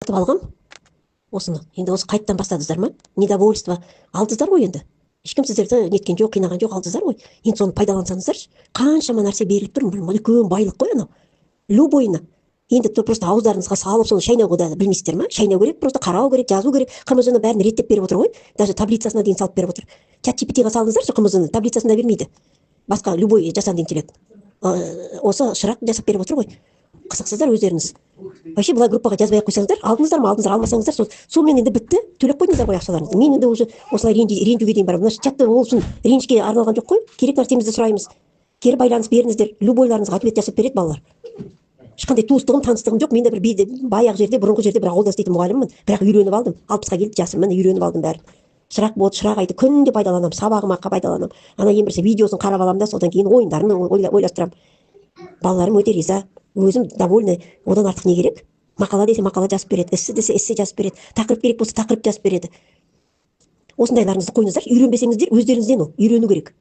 сатып алгам осыны. Енді осы қайттан бастадыңыздар ма? Недовольство алдыңыздар ғой енді. Ешкім сіздерді неткен жоқ, қинаған жоқ, алдыңыздар ғой. Енді соны пайдалансаңыздаршы. Қаншама нәрсе беріліп тұр, үлкен байлық қой анау. Любойына. Енді просто ауыздарыңызға салып соны шайнауға да білмейсіздер ма? Шайнау керек, просто қарау керек, жазу керек. КМЖ-ны бәрін реттеп беріп отыр ғой. Даже таблицасына дейін салып беріп отыр. ChatGPT-ға салыңыздаршы КМЖ-ны, таблицасында бермейді. Басқа любой жасанды интеллект. Осы шырақ жасап беріп отыр ғой. Қызықсыздар өздеріңіз. Вообще былай группаға жазбай ақ қойсаңыздар, алдыңыздар ма, алдыңыздар, алмасаңыздар, сонымен енді бітті. Төлеп қойдыңыздар ғой ақшаларыңызды. Мен енді уже осылай ренжуге дейін барамын. Мына чатта ол үшін ренжке арналған жоқ қой. Керек нәрсемізді сұраймыз. Кері байланыс беріңіздер. Любойларыңызға ответ жасап береді балалар. Ешқандай туыстығым, таныстығым жоқ. Мен де бір баяғы жерде, бұрынғы жерде бір ауылда істейтін мұғаліммін. Бірақ үйреніп алдым. 60-ға келді жасым, міне үйреніп алдым бәрін. Шырақ болды, шырақ айды күнде пайдаланамын, сабағыма пайдаланамын. Ана ең бірінші видеосын қарап аламын да, содан кейін ойындарын ойластырамын. Балаларым өте риза, өзім довольны. Одан артық не керек? Мақала десе мақала жазып береді, эссе десе эссе жазып береді, тақырып керек болса тақырып жазып береді. Осындайларыңызды қойыңыздар, үйренбесеңіздер өздеріңізден ол, үйрену керек.